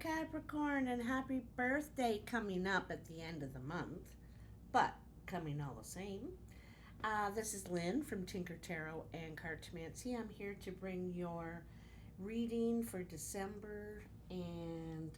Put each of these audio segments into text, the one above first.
Capricorn, and happy birthday coming up at the end of the month, but coming all the same. This is Lynn from Tinker Tarot and Cartomancy. I'm here to bring your reading for December, and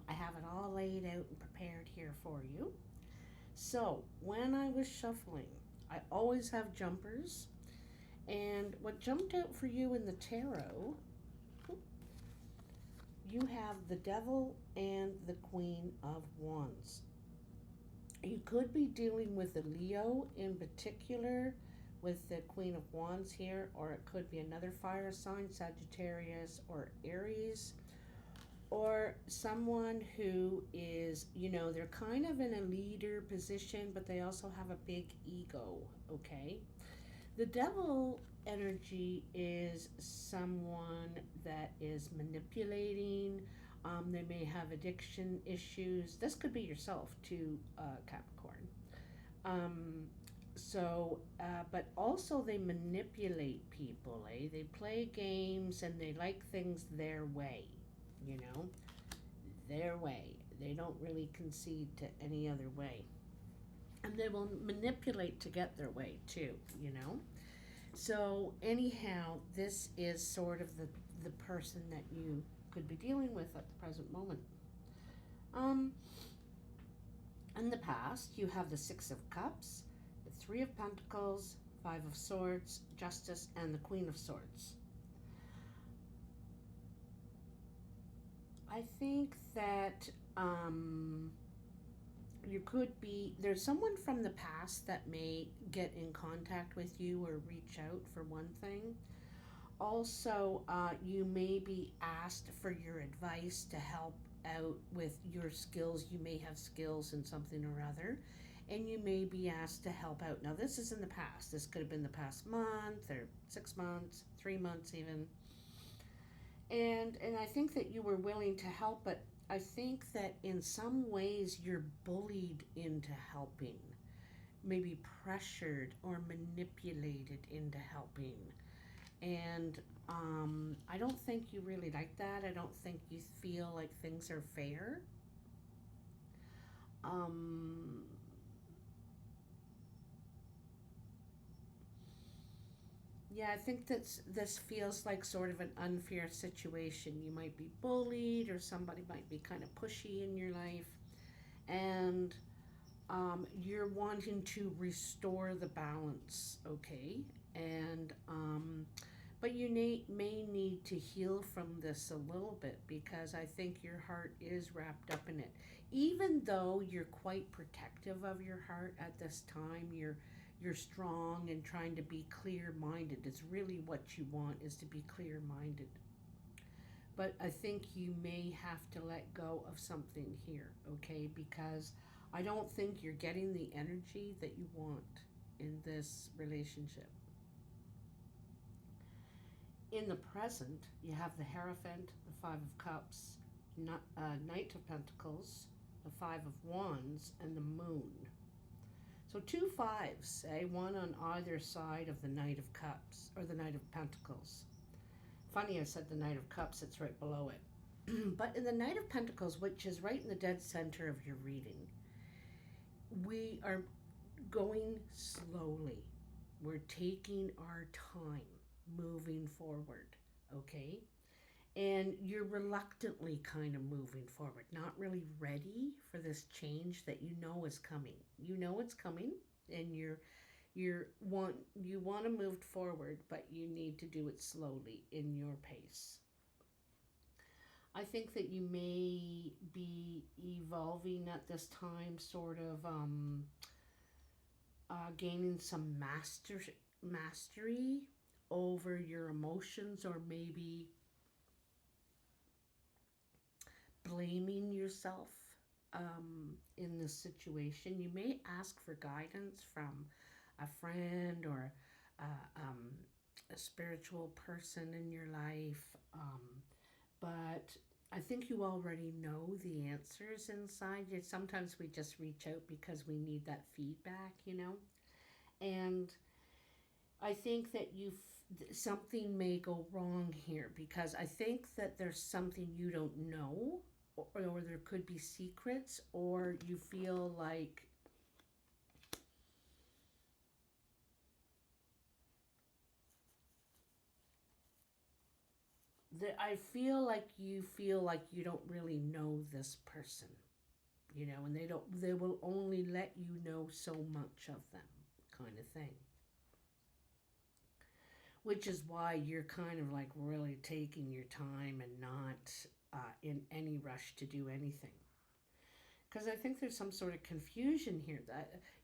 I have it all laid out and prepared here for you. So, when I was shuffling, I always have jumpers, and what jumped out for you in the tarot, you have the Devil and the Queen of Wands. You could be dealing with a Leo in particular with the Queen of Wands here, or it could be another fire sign, Sagittarius or Aries, or someone who is, they're kind of in a leader position, but they also have a big ego, okay? The Devil energy is someone that is manipulating. They may have addiction issues. This could be yourself too, Capricorn. But also they manipulate people, eh? They play games and they like things their way, their way. They don't really concede to any other way. And they will manipulate to get their way too, So anyhow, this is sort of the person that you could be dealing with at the present moment. In the past, you have the Six of Cups, the Three of Pentacles, Five of Swords, Justice, and the Queen of Swords. I think that there's someone from the past that may get in contact with you or reach out for one thing. Also, you may be asked for your advice to help out with your skills. You may have skills in something or other, and you may be asked to help out. Now, this is in the past. This could have been the past month or 6 months, 3 months even. And I think that you were willing to help, but I think that in some ways you're bullied into helping, maybe pressured or manipulated into helping. And I don't think you really like that. I don't think you feel like things are fair. Yeah, I think this feels like sort of an unfair situation. You might be bullied, or somebody might be kind of pushy in your life, and you're wanting to restore the balance, okay? And but you may need to heal from this a little bit, because I think your heart is wrapped up in it. Even though you're quite protective of your heart at this time, you're strong and trying to be clear-minded. It's really what you want, is to be clear-minded. But I think you may have to let go of something here, okay? Because I don't think you're getting the energy that you want in this relationship. In the present, you have the Hierophant, the Five of Cups, Knight of Pentacles, the Five of Wands, and the Moon. So 2 fives, one on either side of the Knight of Cups, or the Knight of Pentacles. Funny, I said the Knight of Cups, it's right below it. But in the Knight of Pentacles, which is right in the dead center of your reading, we are going slowly. We're taking our time moving forward, okay? And you're reluctantly kind of moving forward, not really ready for this change that you know is coming. You know it's coming, and you want to move forward, but you need to do it slowly in your pace. I think that you may be evolving at this time, sort of gaining some mastery over your emotions, or maybe blaming yourself in this situation. You may ask for guidance from a friend or a spiritual person in your life, but I think you already know the answers inside. Sometimes we just reach out because we need that feedback, and I think that something may go wrong here, because I think that there's something you don't know, or there could be secrets, or you feel like I feel like you don't really know this person, and they will only let you know so much of them, kind of thing. Which is why you're kind of like really taking your time and not in any rush to do anything. Because I think there's some sort of confusion here.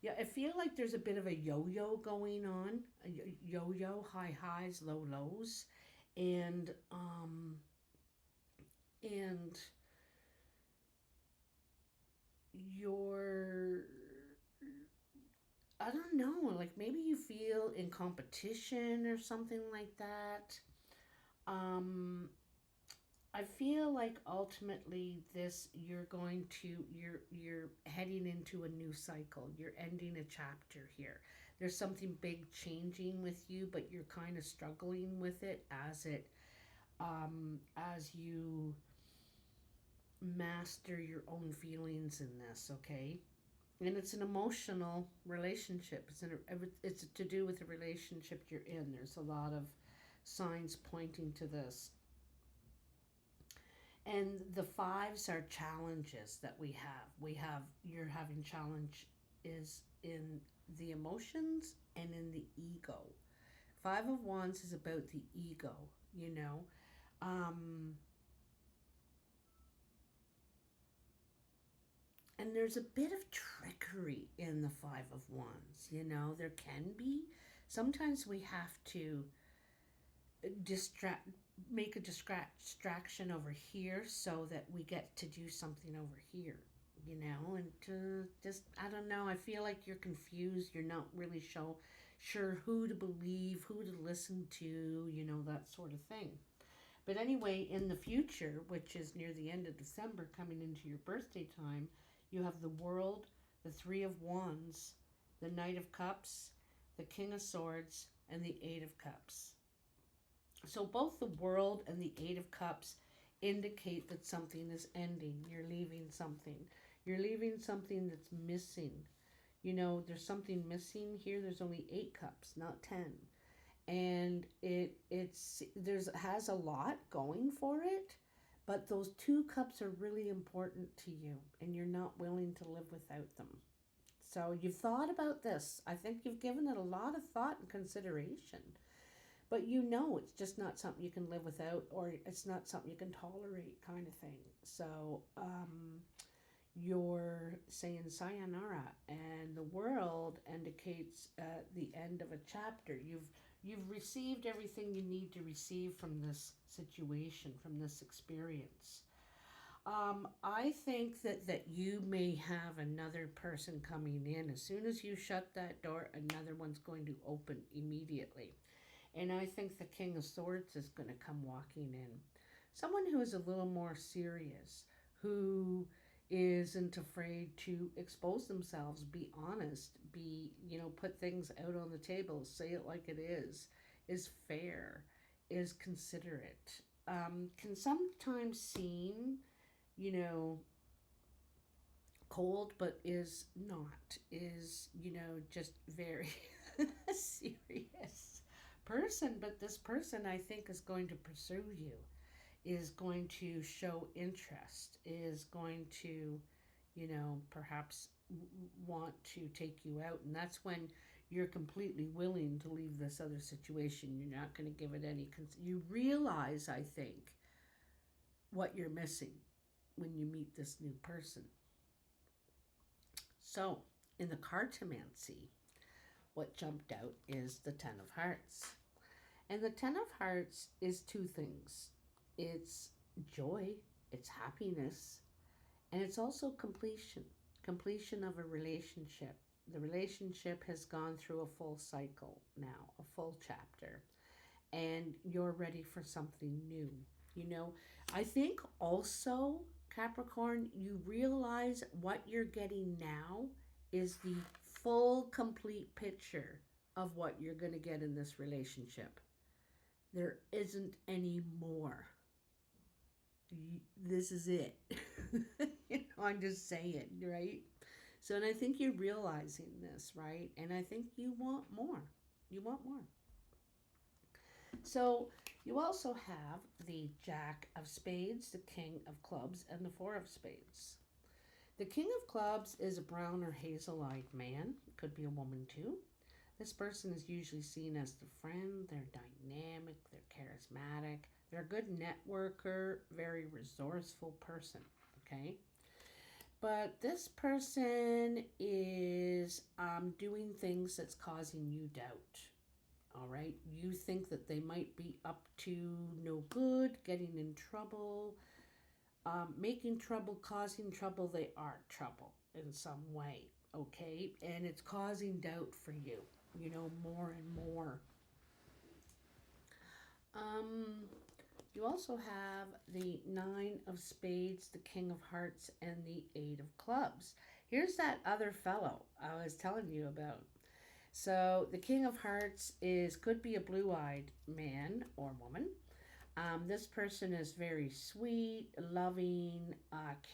Yeah, I feel like there's a bit of a yo-yo going on, a yo-yo, high highs, low lows, and and you're, I don't know, like maybe you feel in competition or something like that. Um, I feel like ultimately this you're heading into a new cycle. You're ending a chapter here. There's something big changing with you, but you're kind of struggling with it as you master your own feelings in this, okay? And it's an emotional relationship. It's to do with the relationship you're in. There's a lot of signs pointing to this. And the fives are challenges that we have. You're having challenge is in the emotions and in the ego. Five of Wands is about the ego, you know. And there's a bit of trickery in the Five of Wands, there can be. Sometimes we have to make a distraction over here so that we get to do something over here, and just, I don't know, I feel like you're confused. You're not really sure who to believe, who to listen to, that sort of thing. But anyway, in the future, which is near the end of December, coming into your birthday time, you have the World, the Three of Wands, the Knight of Cups, the King of Swords, and the Eight of Cups. So both the World and the Eight of Cups indicate that something is ending. You're leaving something. You're leaving something that's missing. There's something missing here. There's only 8 cups, not 10. And has a lot going for it, but those 2 cups are really important to you, and you're not willing to live without them. So you've thought about this. I think you've given it a lot of thought and consideration. But it's just not something you can live without, or it's not something you can tolerate, kind of thing. So you're saying sayonara, and the World indicates the end of a chapter. You've received everything you need to receive from this situation, from this experience. I think that you may have another person coming in. As soon as you shut that door, another one's going to open immediately. And I think the King of Swords is going to come walking in. Someone who is a little more serious, who isn't afraid to expose themselves, be honest, put things out on the table, say it like it is fair, is considerate, can sometimes seem, cold, but is not, just very serious person. But this person, I think, is going to pursue you, is going to show interest, is going to, perhaps want to take you out. And that's when you're completely willing to leave this other situation. You're not going to give it any you realize, I think, what you're missing when you meet this new person. So in the cartomancy, what jumped out is the Ten of Hearts. And the Ten of Hearts is 2 things. It's joy, it's happiness, and it's also completion of a relationship. The relationship has gone through a full cycle now, a full chapter, and you're ready for something new. I think also, Capricorn, you realize what you're getting now is the full, complete picture of what you're going to get in this relationship. There isn't any more. This is it. I'm just saying, right? So, and I think you're realizing this, right? And I think you want more. You want more. So, you also have the Jack of Spades, the King of Clubs, and the Four of Spades. The King of Clubs is a brown or hazel-eyed man. It could be a woman too. This person is usually seen as the friend. They're dynamic, they're charismatic, they're a good networker, very resourceful person, okay? But this person is doing things that's causing you doubt. All right. You think that they might be up to no good, getting in trouble, making trouble, causing trouble. They are trouble in some way. Okay. And it's causing doubt for you, more and more. You also have the Nine of Spades, the King of Hearts, and the Eight of Clubs. Here's that other fellow I was telling you about. So the King of Hearts could be a blue-eyed man or woman. This person is very sweet, loving,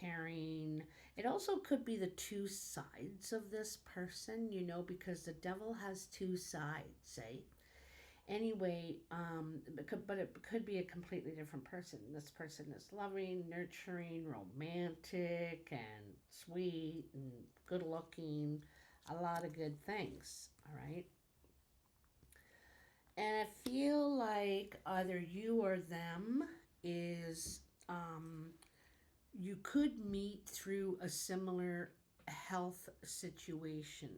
caring. It also could be the two sides of this person, because the devil has two sides, eh? Anyway, but it could be a completely different person. This person is loving, nurturing, romantic, and sweet, and good looking. A lot of good things, all right? And I feel like either you or them is, you could meet through a similar health situation,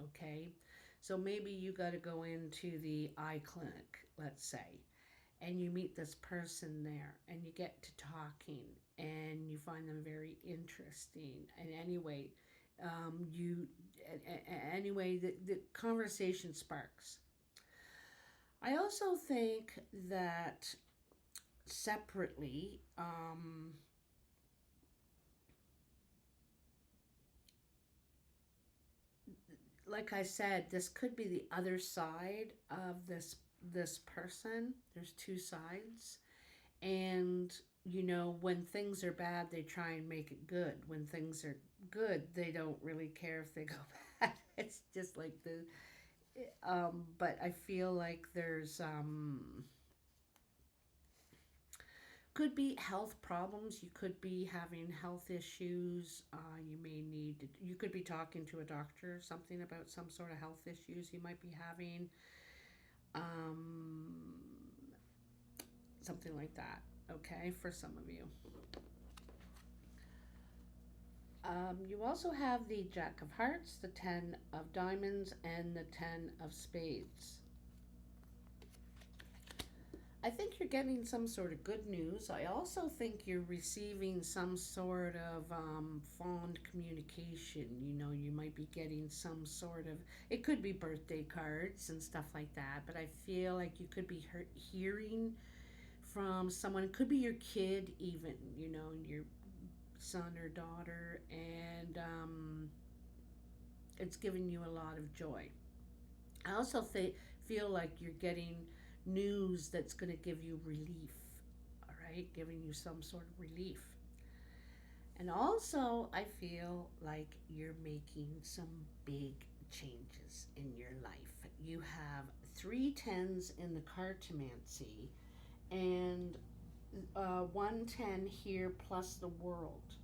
okay? So maybe you got to go into the eye clinic, let's say, and you meet this person there and you get to talking and you find them very interesting. And anyway, the conversation sparks. I also think that separately, like I said, this could be the other side of this person. There's two sides, and when things are bad, they try and make it good. When things are good, they don't really care if they go bad. It's just like but I feel like there's could be health problems. You could be having health issues. You could be talking to a doctor or something about some sort of health issues you might be having. Um, Something like that, okay, for some of you. You also have the Jack of Hearts, the Ten of Diamonds, and the Ten of Spades. I think you're getting some sort of good news. I also think you're receiving some sort of fond communication. You might be getting some sort of, it could be birthday cards and stuff like that, but I feel like you could be hearing from someone. It could be your kid even, your son or daughter, and it's giving you a lot of joy. I also feel like you're getting news that's going to give you relief, all right, giving you some sort of relief. And also, I feel like you're making some big changes in your life. You have 3 tens in the cartomancy and 110 here plus the world.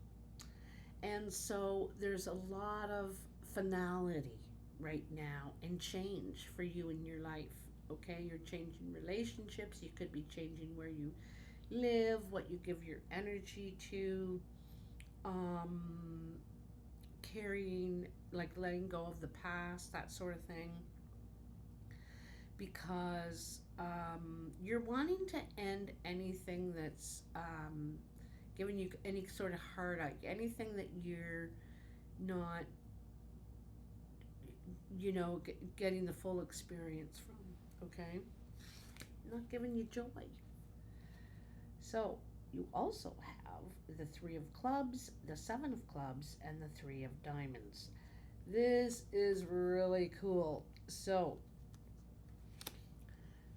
And so there's a lot of finality right now and change for you in your life. Okay, you're changing relationships. You could be changing where you live, what you give your energy to, carrying, like letting go of the past, that sort of thing. Because you're wanting to end anything that's giving you any sort of heartache, anything that you're not, getting the full experience from. Okay, not giving you joy. So you also have the 3 of Clubs, the 7 of Clubs, and the 3 of Diamonds. This is really cool. So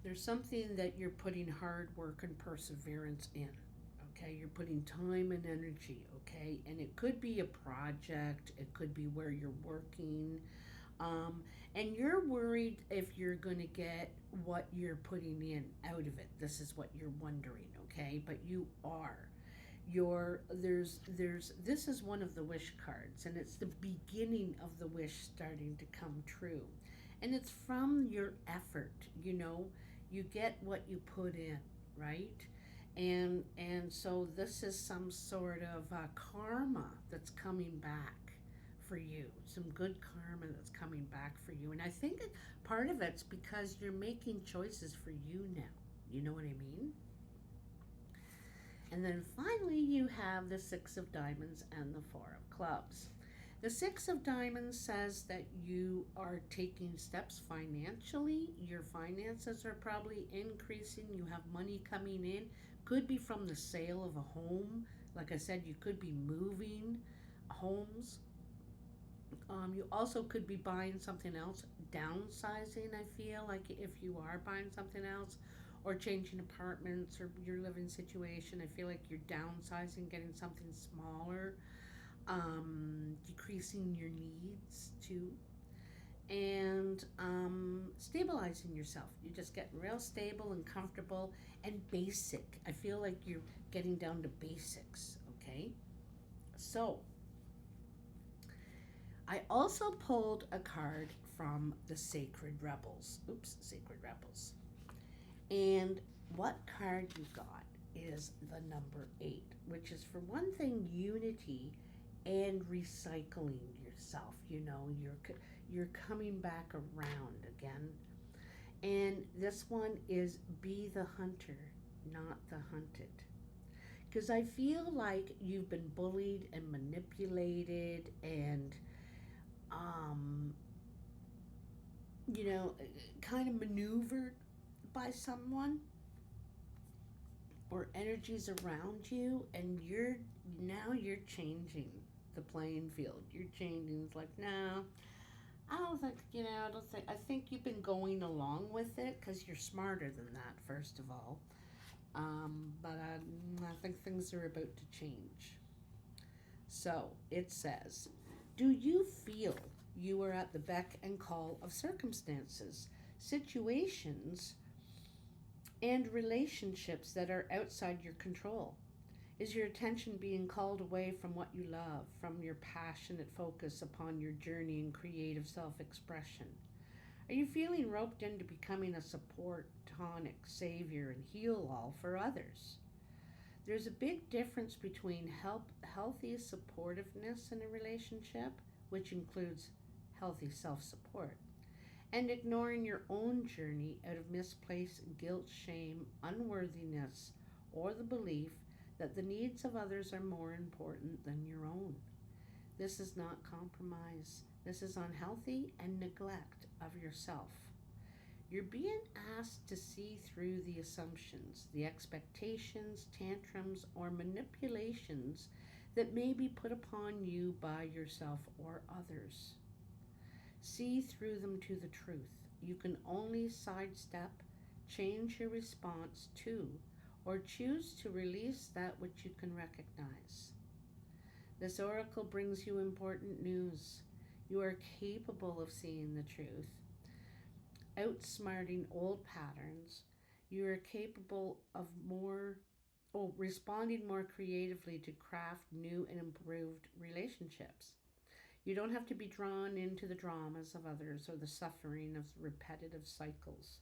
there's something that you're putting hard work and perseverance in. Okay, you're putting time and energy, okay? And it could be a project, it could be where you're working. Um, and you're worried if you're going to get what you're putting in out of it. This is what you're wondering, okay? But you are. There's this is one of the wish cards, and it's the beginning of the wish starting to come true. And it's from your effort, you know. You get what you put in, right? And so this is some sort of karma that's coming back for you, some good karma that's coming back for you. And I think part of it's because you're making choices for you now, you know what I mean? And then finally you have the Six of Diamonds and the Four of Clubs. The Six of Diamonds says that you are taking steps financially. Your finances are probably increasing. You have money coming in. Could be from the sale of a home. Like I said, you could be moving homes. You also could be buying something else, downsizing, I feel like if you are buying something else, or changing apartments or your living situation. I feel like you're downsizing, getting something smaller, decreasing your needs too, and stabilizing yourself. You just get real stable and comfortable and basic. I feel like you're getting down to basics, okay? So, I also pulled a card from the Sacred Rebels. Sacred Rebels. And what card you got is the number 8, which is for one thing unity and recycling yourself. You know, you're coming back around again. And this one is be the hunter, not the hunted. Because I feel like you've been bullied and manipulated and you know, kind of maneuvered by someone or energies around you, and you're changing the playing field. You're changing. It's like, no, I don't think, I think you've been going along with it because you're smarter than that, first of all. But I think things are about to change. So it says, do you feel you are at the beck and call of circumstances, situations, and relationships that are outside your control? Is your attention being called away from what you love, from your passionate focus upon your journey in creative self-expression? Are you feeling roped into becoming a support, tonic, savior, and heal-all for others? There's a big difference between healthy supportiveness in a relationship, which includes healthy self-support, and ignoring your own journey out of misplaced guilt, shame, unworthiness, or the belief that the needs of others are more important than your own. This is not compromise. This is unhealthy and neglect of yourself. You're being asked to see through the assumptions, the expectations, tantrums, or manipulations that may be put upon you by yourself or others. See through them to the truth. You can only sidestep, change your response to, or choose to release that which you can recognize. This oracle brings you important news. You are capable of seeing the truth, outsmarting old patterns. You are capable of responding more creatively to craft new and improved relationships. You don't have to be drawn into the dramas of others or the suffering of repetitive cycles.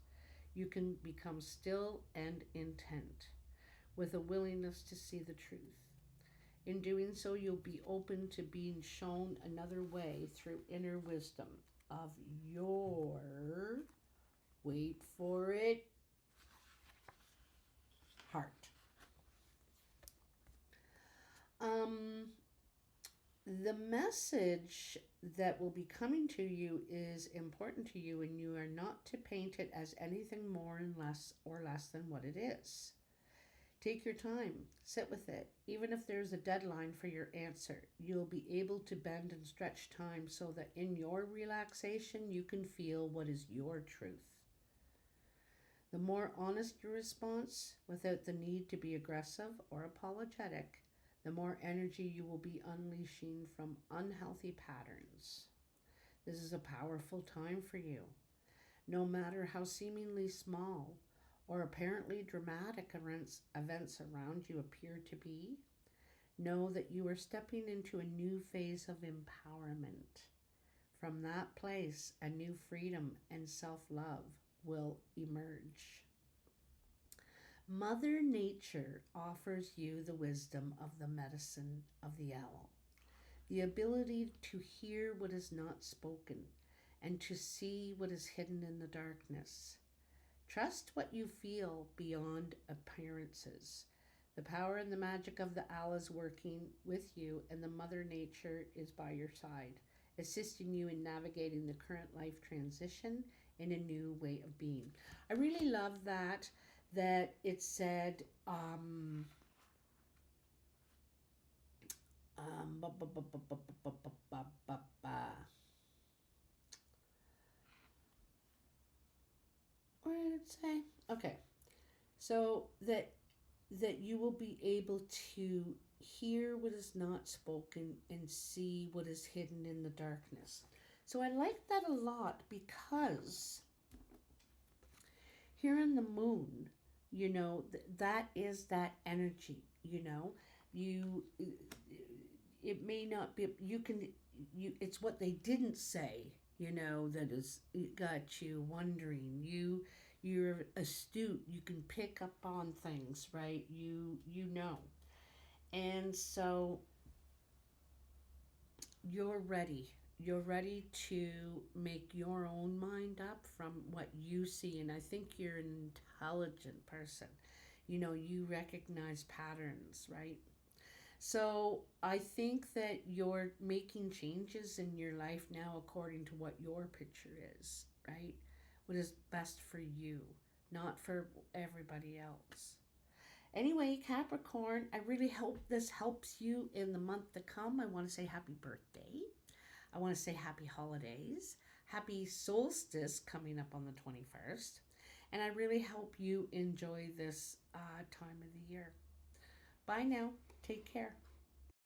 You can become still and intent with a willingness to see the truth. In doing so, you'll be open to being shown another way through inner wisdom of your, wait for it, heart. The message that will be coming to you is important to you, and you are not to paint it as anything more and less than what it is. Take your time, sit with it. Even if there's a deadline for your answer, you'll be able to bend and stretch time so that in your relaxation you can feel what is your truth. The more honest your response, without the need to be aggressive or apologetic, the more energy you will be unleashing from unhealthy patterns. This is a powerful time for you. No matter how seemingly small or apparently dramatic events around you appear to be, know that you are stepping into a new phase of empowerment. From that place, a new freedom and self-love will emerge. Mother Nature offers you the wisdom of the medicine of the owl, the ability to hear what is not spoken and to see what is hidden in the darkness. Trust what you feel beyond appearances. The power and the magic of the owl is working with you, and the Mother Nature is by your side, assisting you in navigating the current life transition in a new way of being. I really love that it said, what did it say? Okay, so that you will be able to hear what is not spoken and see what is hidden in the darkness. So I like that a lot, because here in the moon, that is that energy, it may not be, it's what they didn't say, that is got you wondering. You're astute, you can pick up on things, right? And so you're ready to make your own mind up from what you see. And I think you're an intelligent person. You recognize patterns, right? So I think that you're making changes in your life now according to what your picture is, right? What is best for you, not for everybody else. Anyway, Capricorn, I really hope this helps you in the month to come. I want to say happy birthday. I want to say happy holidays. Happy solstice coming up on the 21st. And I really hope you enjoy this time of the year. Bye now. Take care.